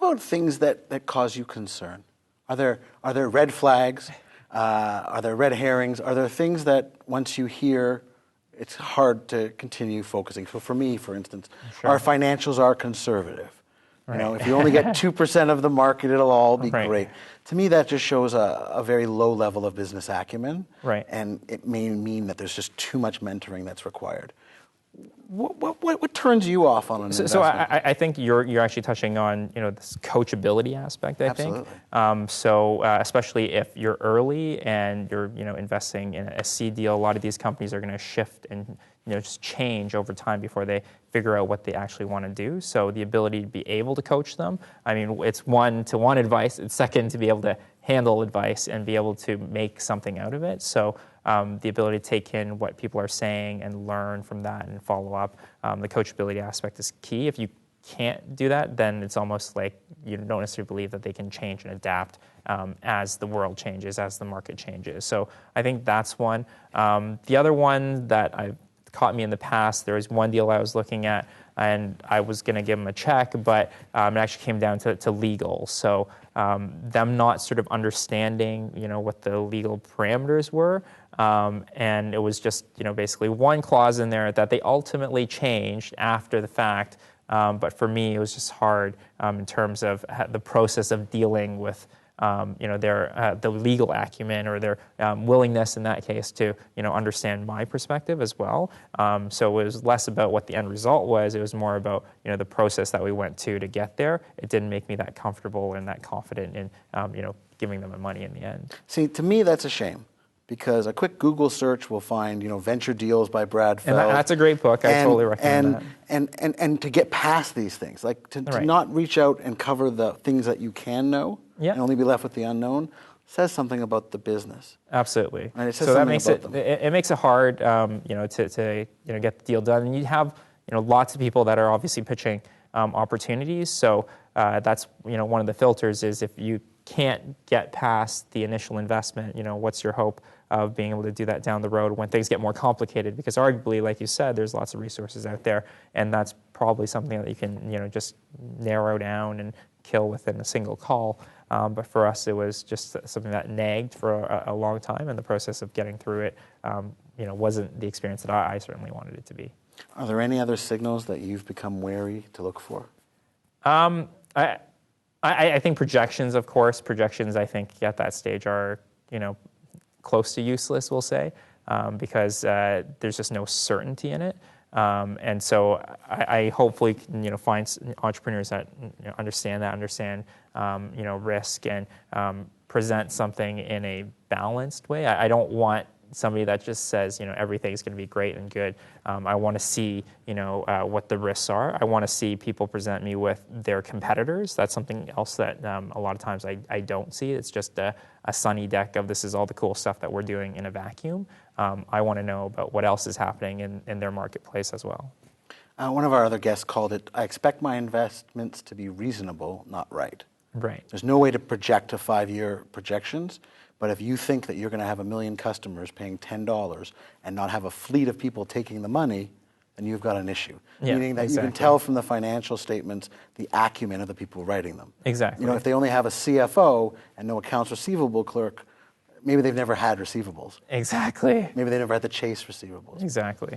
about things that cause you concern? Are there red flags? Are there red herrings? Are there things that once you hear, it's hard to continue focusing? So for me, for instance, our financials are conservative. You know, if you only get 2% of the market, it'll all be great. To me, that just shows a very low level of business acumen. And it may mean that there's just too much mentoring that's required. What turns you off on an investment? So I think you're actually touching on this coachability aspect. I think so, especially if you're early and you're investing in a seed deal. A lot of these companies are going to shift and just change over time before they figure out what they actually want to do. So the ability to be able to coach them. I mean, it's one-to-one advice. It's second to be able to handle advice and be able to make something out of it. So the ability to take in what people are saying and learn from that and follow up. The coachability aspect is key. If you can't do that, then it's almost like you don't necessarily believe that they can change and adapt as the world changes, as the market changes. So I think that's one. The other one that I've caught me in the past, there was one deal I was looking at, and I was going to give them a check, but it actually came down to legal. So them not sort of understanding, what the legal parameters were, and it was just, basically one clause in there that they ultimately changed after the fact. But for me, it was just hard in terms of the process of dealing with the legal acumen or their willingness in that case to understand my perspective as well. So it was less about what the end result was. It was more about the process that we went to get there. It didn't make me that comfortable and that confident in giving them the money in the end. See, to me, that's a shame. Because a quick Google search will find, Venture Deals by Brad Feld. And that's a great book. I totally recommend that. And to get past these things, like to not reach out and cover the things that you can know and only be left with the unknown, says something about the business. Absolutely. And it says so that something makes it makes it hard, to get the deal done. And you have lots of people that are obviously pitching opportunities. So that's one of the filters is if you can't get past the initial investment, what's your hope of being able to do that down the road when things get more complicated? Because arguably, like you said, there's lots of resources out there, and that's probably something that you can, just narrow down and kill within a single call. But for us, it was just something that nagged for a long time, and the process of getting through it, wasn't the experience that I certainly wanted it to be. Are there any other signals that you've become wary to look for? I think projections, of course. Projections, I think, at that stage are, close to useless, we'll say, because there's just no certainty in it. And so I hopefully can, find entrepreneurs that understand risk and present something in a balanced way. I don't want somebody that just says, everything's going to be great and good. I want to see, what the risks are. I want to see people present me with their competitors. That's something else that a lot of times I don't see. It's just a sunny deck of this is all the cool stuff that we're doing in a vacuum. I want to know about what else is happening in their marketplace as well. One of our other guests called it, I expect my investments to be reasonable, not right. Right. There's no way to project to 5-year projections. But if you think that you're going to have 1 million customers paying $10 and not have a fleet of people taking the money, then you've got an issue. Meaning that you can tell from the financial statements the acumen of the people writing them. Exactly. If they only have a CFO and no accounts receivable clerk, maybe they've never had receivables. Exactly. Maybe they never had to chase receivables. Exactly.